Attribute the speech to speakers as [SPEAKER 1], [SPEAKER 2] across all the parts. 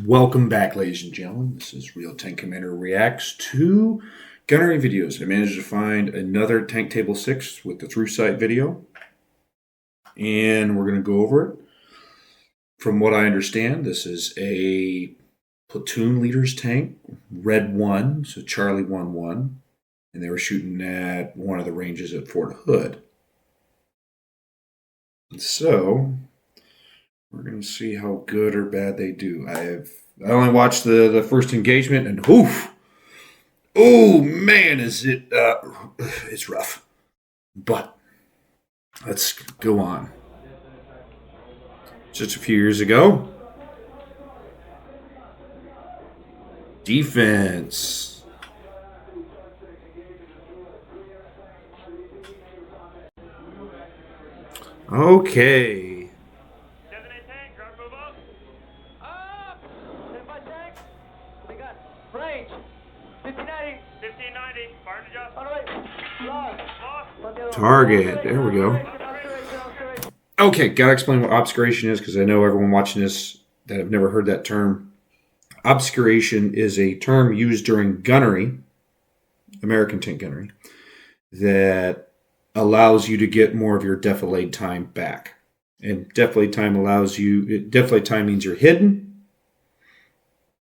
[SPEAKER 1] Welcome back, ladies and gentlemen. This is Real Tank Commander Reacts to Gunnery videos. I managed to find another Tank Table 6 with the through sight video, and we're going to go over it. From what I understand, this is a platoon leader's tank, Red 1, so Charlie 1-1, and they were shooting at one of the ranges at Fort Hood. So we're going to see how good or bad they do. I only watched the first engagement, and oh man, it's rough. But let's go on. Just a few years ago, defense. Okay.
[SPEAKER 2] Range. 1590. 1590. Fire to just.
[SPEAKER 1] Target. There we go. Okay, gotta explain what obscuration is because I know everyone watching this that have never heard that term. Obscuration is a term used during gunnery, American tank gunnery, that allows you to get more of your defilade time back. And defilade time means you're hidden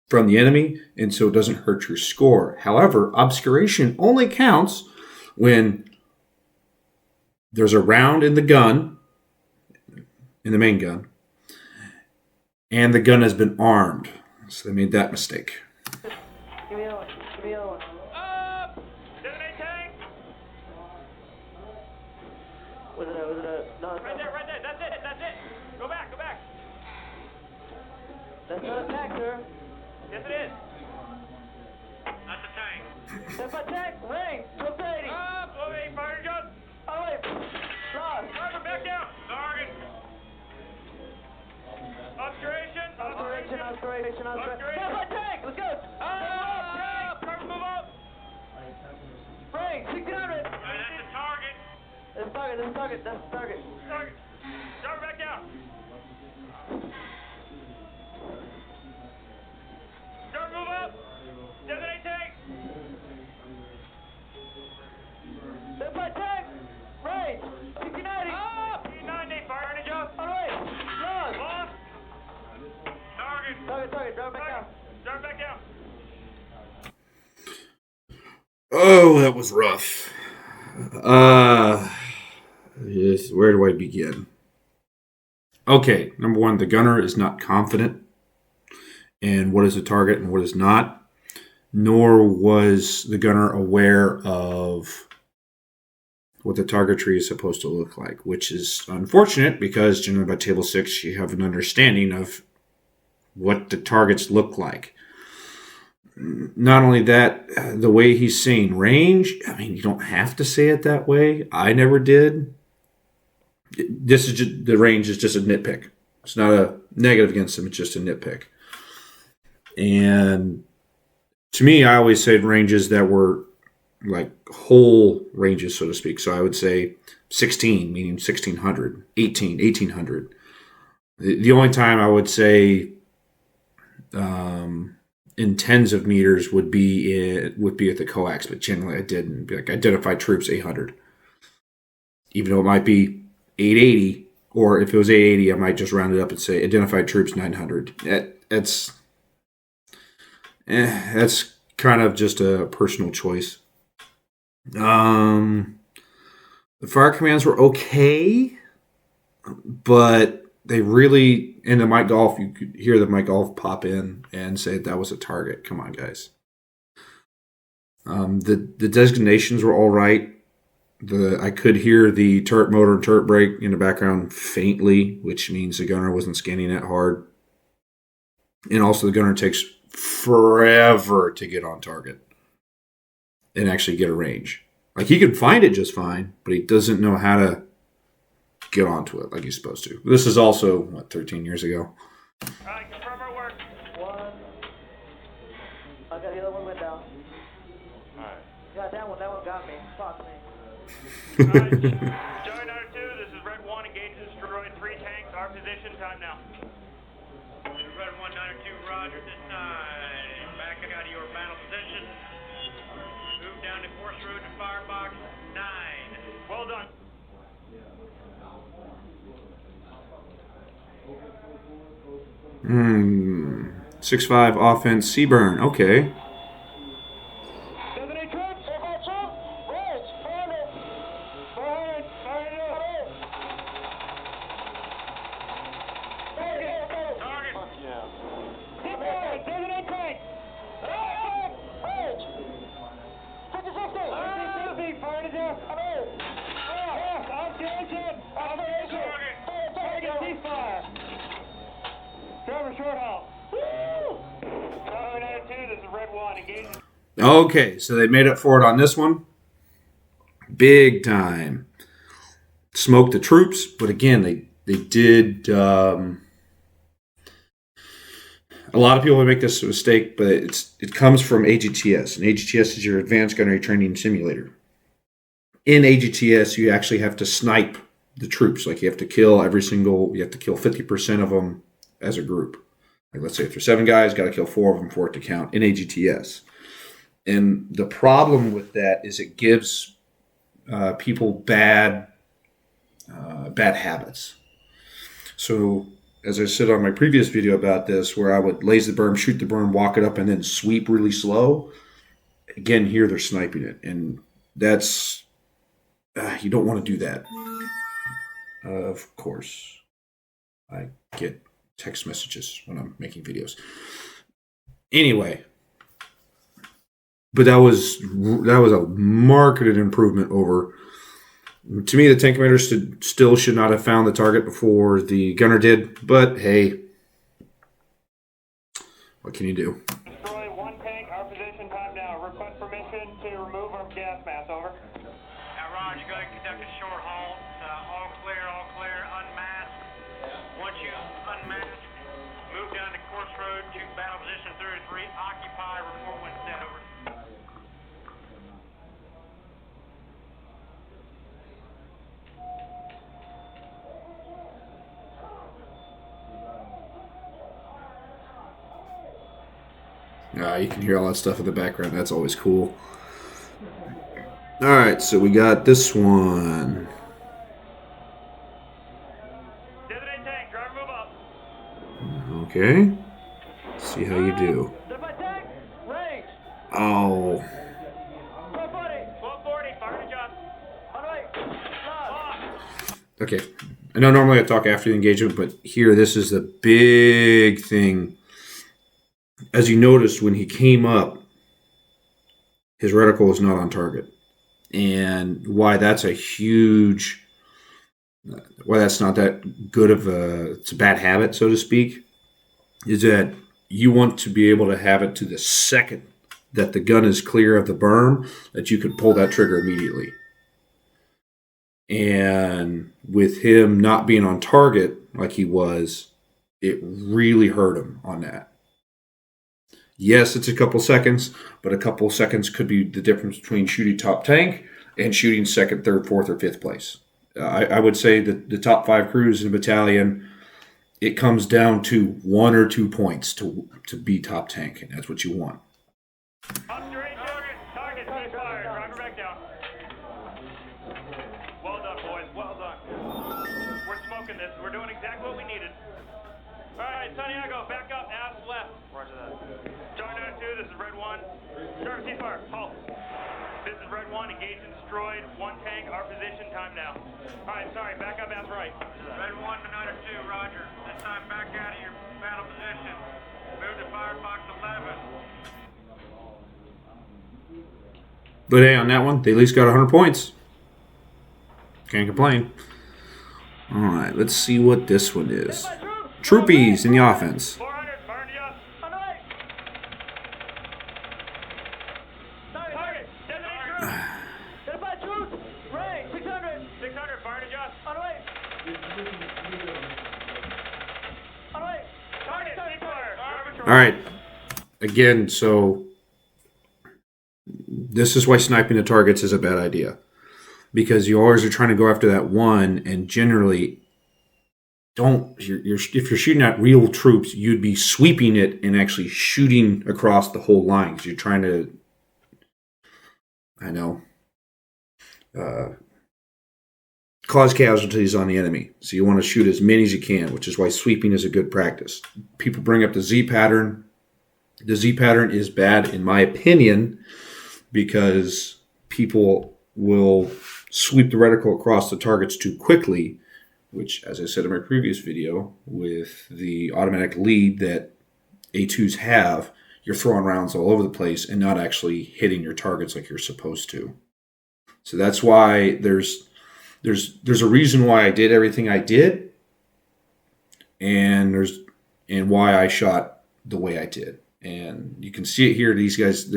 [SPEAKER 1] from the enemy, and so it doesn't hurt your score. However, obscuration only counts when there's a round in the gun, in the main gun, and the gun has been armed. So they made that mistake.
[SPEAKER 2] Give me a one. Give me a one. Up! Designate tank! Was it a... No, right there, right there. That's it. Go back. That's not a tank, sir. Yes, it is. That's a tank. That's a tank. Range. 1280. Up! 1280. Fire to just. Oh, wait. Lost. Driver, back down. Target. Obscuration. That's my tank. Let's go. Up. Driver, move up. Range. 1600. That's the target. That's the target. Driver, back down. Driver, move up. Designate tank. That's my tank. Range. 1690. Up. 1690. Fire to just. On the way. Lost. Target. Driver, back down.
[SPEAKER 1] Oh, that was rough. Yes, where do I begin? Okay, number one, the gunner is not confident in what is a target and what is not, nor was the gunner aware of what the targetry is supposed to look like, which is unfortunate because generally by table 6 you have an understanding of what the targets look like. Not only that, the way he's saying range, I mean, you don't have to say it that way. I never did. This is just, the range is just a nitpick. It's not a negative against him. It's just a nitpick. And to me, I always said ranges that were like whole ranges, so to speak. So I would say 16, meaning 1600, 18, 1800. The only time I would say in tens of meters would be at the coax, but generally I didn't. Like identified troops 800, even though it might be 880, or if it was 880, I might just round it up and say identified troops 900. That's kind of just a personal choice. The fire commands were okay, but they really, in the Mike Golf, you could hear the Mike Golf pop in and say that was a target. Come on, guys. The designations were all right. I could hear the turret motor and turret brake in the background faintly, which means the gunner wasn't scanning that hard. And also the gunner takes forever to get on target and actually get a range. Like he can find it just fine, but he doesn't know how to get onto it like he's supposed to. This is also, 13 years ago.
[SPEAKER 2] Alright, confirm our work. One. I got the other one went down. Alright. Yeah, that one got me. Fuck me. Join number 2, this is Red 1, engage and destroy 3 tanks. Our position, time now. Red 192, Roger, this time. Back out of your battle position. Move down to course road to firebox 9. Well done.
[SPEAKER 1] Hmm. 6'5" offense, Seaburn. Okay. Okay, so they made up for it on this one. Big time. Smoked the troops, but again, they did. A lot of people make this mistake, but it comes from AGTS, and AGTS is your Advanced Gunnery Training Simulator. In AGTS, you actually have to snipe the troops. Like you have to kill 50% of them as a group. Like let's say if there's 7 guys, got to kill 4 of them for it to count in AGTS. And the problem with that is it gives people bad habits. So as I said on my previous video about this, where I would laze the berm, shoot the berm, walk it up, and then sweep really slow. Again, here they're sniping it, and that's you don't want to do that. Of course, I get text messages when I'm making videos. Anyway. But that was a marked improvement over. To me, the tank commander still should not have found the target before the gunner did. But hey, what can you do?
[SPEAKER 2] Destroy 1 tank. Our position time now. Request permission to remove our gas mask. Over. Now, Roger, go ahead and conduct a short halt. All clear, unmask. Once you unmask, move down to course road to battle position 33. Occupy. Report when set. Over.
[SPEAKER 1] You can hear all that stuff in the background. That's always cool. All right, so we got this one.
[SPEAKER 2] Designated tank, driver move up.
[SPEAKER 1] Okay. Let's see how you do. Oh.
[SPEAKER 2] 1240, fire to job.
[SPEAKER 1] Okay. I know normally I talk after the engagement, but here, this is the big thing. As you noticed, when he came up, his reticle was not on target. And why that's not that good of it's a bad habit, so to speak, is that you want to be able to have it to the second that the gun is clear of the berm, that you can pull that trigger immediately. And with him not being on target like he was, it really hurt him on that. Yes, it's a couple seconds, but a couple seconds could be the difference between shooting top tank and shooting 2nd, 3rd, 4th, or 5th place. I would say that the top 5 crews in a battalion, it comes down to 1 or 2 points to be top tank, and that's what you want.
[SPEAKER 2] Target, ceasefire. Driver back down. Well done, boys. Well done. We're smoking this. We're doing exactly what we needed. All right, Santiago, back up, ass left. Roger that. Charlie 92, this is Red 1. Start ceasefire. Halt. This is Red 1, engaged and destroyed. 1 tank, our position, time now. All right, sorry, back up, ass right. Red 1 to 92, Roger. This time back out of your battle position. Move to firebox 11.
[SPEAKER 1] But hey, on that one, they at least got 100 points. Can't complain. All right, let's see what this one is. Troopies in the offense.
[SPEAKER 2] 400, fire to us. On the right. Target, designated troops. Identify troops. Range, 600. 600, fire to us. On the right. On the right. Target, ceasefire.
[SPEAKER 1] All right. Again, so this is why sniping the targets is a bad idea. Because you always are trying to go after that one, and generally if you're shooting at real troops, you'd be sweeping it and actually shooting across the whole line because you're trying to, cause casualties on the enemy. So you want to shoot as many as you can, which is why sweeping is a good practice. People bring up the Z pattern. The Z pattern is bad, in my opinion, because people will sweep the reticle across the targets too quickly, which, as I said in my previous video, with the automatic lead that A2s have, you're throwing rounds all over the place and not actually hitting your targets like you're supposed to. So that's why there's a reason why I did everything I did, and why I shot the way I did. And you can see it here. These guys,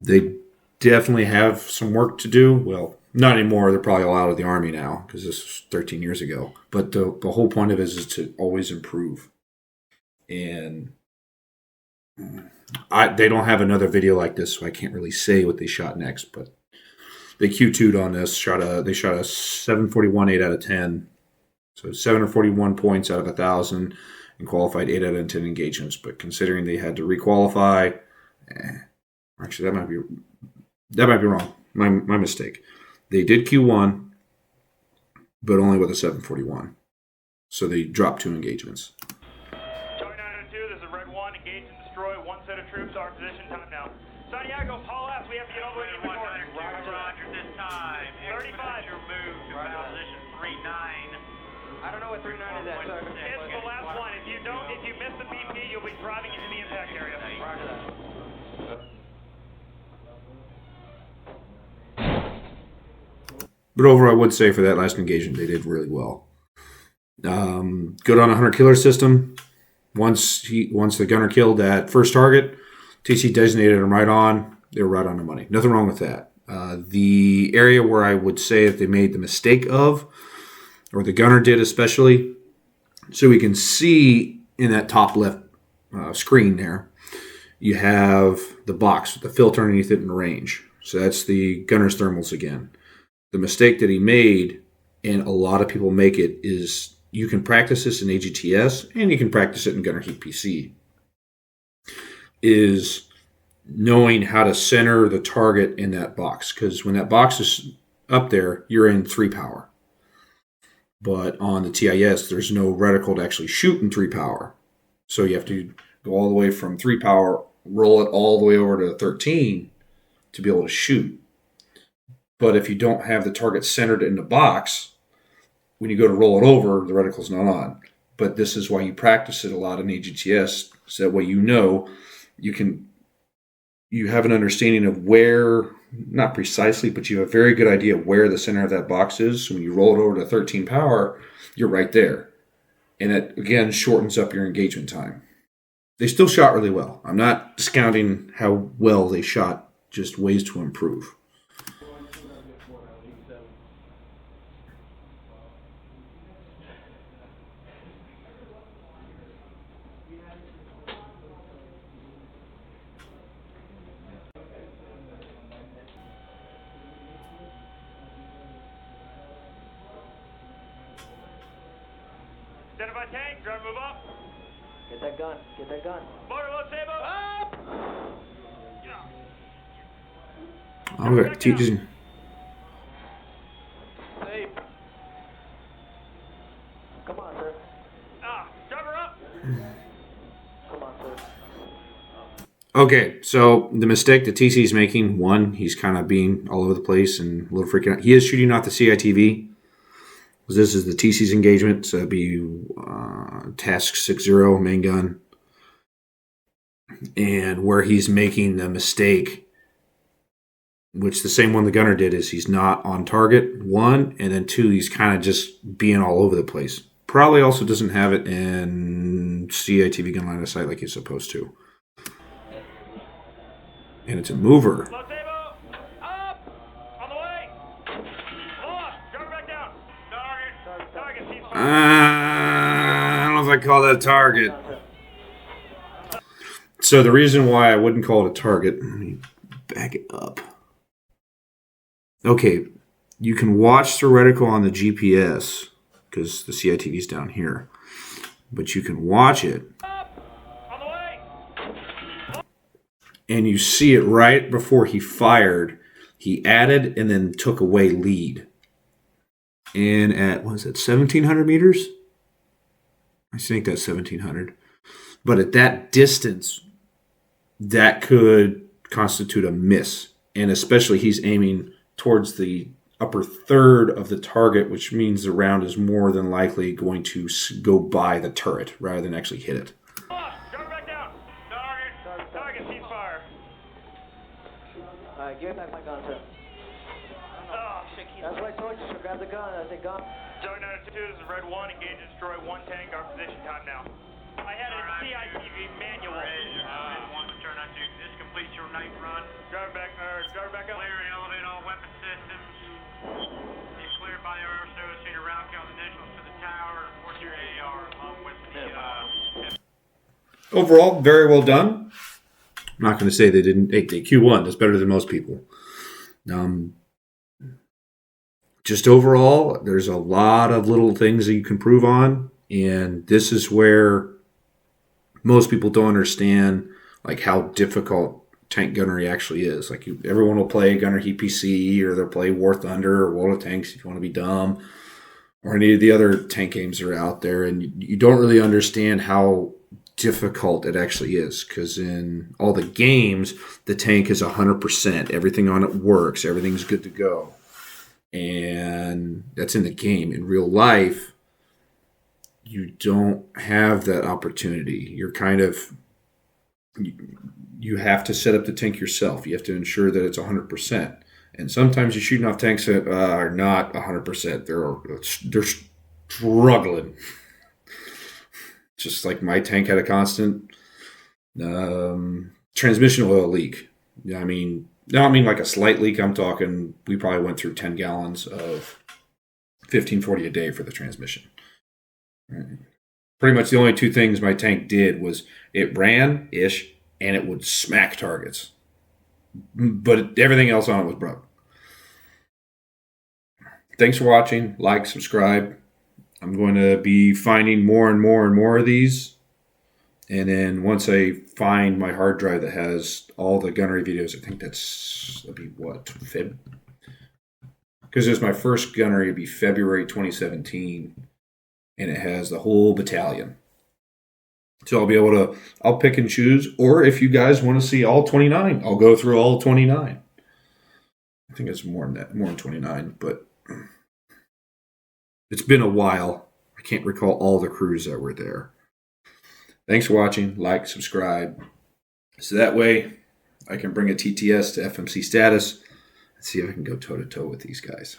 [SPEAKER 1] they definitely have some work to do. Well, not anymore. They're probably all out of the Army now because this was 13 years ago. But the whole point of it is to always improve. And they don't have another video like this, so I can't really say what they shot next. But they Q2'd on this. They shot a 741, 8 out of 10. So 741 points out of 1,000 and qualified 8 out of 10 engagements. But considering they had to requalify, actually that might be wrong. My mistake. They did Q1, but only with a 741. So they dropped 2 engagements.
[SPEAKER 2] Charlie 902, this is Red 1. Engage and destroy 1 set of troops. Our position time now. Santiago, haul ass. We have to get all the way to the north.
[SPEAKER 3] Roger, this time.
[SPEAKER 2] 35.
[SPEAKER 3] Your move to position 39.
[SPEAKER 4] I don't know what 39 is at. So
[SPEAKER 2] It's the last one. If you miss the BP, you'll be driving into the impact area.
[SPEAKER 4] Roger that.
[SPEAKER 1] But overall, I would say for that last engagement, they did really well. Good on a 100 killer system. Once the gunner killed that first target, TC designated him right on. They were right on the money. Nothing wrong with that. The area where I would say that they made the mistake of, or the gunner did especially, so we can see in that top left screen there, you have the box with the filter underneath it in range. So that's the gunner's thermals again. The mistake that he made, and a lot of people make it, is you can practice this in AGTS and you can practice it in Gunner Heat PC, is knowing how to center the target in that box. Because when that box is up there, you're in 3 power. But on the TIS, there's no reticle to actually shoot in 3 power. So you have to go all the way from 3 power, roll it all the way over to 13 to be able to shoot. But if you don't have the target centered in the box, when you go to roll it over, the reticle's not on. But this is why you practice it a lot in AGTS, so that way you have an understanding of where, not precisely, but you have a very good idea of where the center of that box is. So when you roll it over to 13 power, you're right there. And it, again, shortens up your engagement time. They still shot really well. I'm not discounting how well they shot, just ways to improve.
[SPEAKER 2] Identify tank. Driver, move up.
[SPEAKER 4] Get that gun. Get that gun.
[SPEAKER 2] Motor load, Sabo. Up! Yeah.
[SPEAKER 1] Okay, teachers.
[SPEAKER 4] Safe. Come on, sir.
[SPEAKER 2] Driver up.
[SPEAKER 4] Come on, sir.
[SPEAKER 1] Okay, so the mistake that TC's making, one, he's kind of being all over the place and a little freaking out. He is shooting off the CITV. This is the TC's engagement, so it'd be task 60, main gun. And where he's making the mistake, which the same one the gunner did, is he's not on target, 1, and then 2, he's kind of just being all over the place. Probably also doesn't have it in CITV gun line of sight like he's supposed to. And it's a mover.
[SPEAKER 2] Load, Sabo. Up. On the way. Lost. Driver back down. Target.
[SPEAKER 1] I don't know if I call that a target. So the reason why I wouldn't call it a target, let me back it up. Okay, you can watch the reticle on the GPS because the CITV is down here. But you can watch it,
[SPEAKER 2] On the way.
[SPEAKER 1] and you see it right before he fired. He added and then took away lead. And at, what is it, 1,700 meters? I think that's 1,700. But at that distance, that could constitute a miss. And especially he's aiming towards the upper third of the target, which means the round is more than likely going to go by the turret rather than actually hit it.
[SPEAKER 2] Guard back down. Target ceasefire.
[SPEAKER 4] Alright, give me back my gun, sir.
[SPEAKER 2] Oh,
[SPEAKER 4] That's what I told you, sir. Grab the gun. I said gun.
[SPEAKER 2] Zone 92, this is Red 1. Engage and destroy one tank. Our position time now. I had a CITV manual.
[SPEAKER 3] One to turn on to. This completes your night run.
[SPEAKER 2] Drive back up.
[SPEAKER 3] Clear and elevate all weapon systems. Be cleared by the air service senior round count initials to the tower. Report your AR along with the
[SPEAKER 1] Overall, very well done. I'm not going to say they didn't. They Q1. That's better than most people. Just overall, there's a lot of little things that you can improve on, and this is where most people don't understand like how difficult tank gunnery actually is. Like everyone will play Gunner EPC, or they'll play War Thunder or World of Tanks if you want to be dumb, or any of the other tank games that are out there, and you don't really understand how difficult it actually is, because in all the games the tank is 100%, everything on it works, everything's good to go, and that's in the game. In real life, you don't have that opportunity. You're kind of, you have to set up the tank yourself. You have to ensure that it's 100%, and sometimes you're shooting off tanks that are not 100%. They're struggling. Just like my tank had a constant transmission oil leak. I mean like a slight leak. I'm talking, we probably went through 10 gallons of 1540 a day for the transmission. Pretty much the only two things my tank did was it ran-ish and it would smack targets. But everything else on it was broke. Thanks for watching. Like, subscribe. I'm going to be finding more and more and more of these. And then once I find my hard drive that has all the gunnery videos, I think that'll be what? Because it's my first gunnery, it'll be February 2017. And it has the whole battalion. So I'll be able to, I'll pick and choose. Or if you guys want to see all 29, I'll go through all 29. I think it's more than that, more than 29, but it's been a while. I can't recall all the crews that were there. Thanks for watching. Like, subscribe. So that way I can bring a TTS to FMC status and see if I can go toe-to-toe with these guys.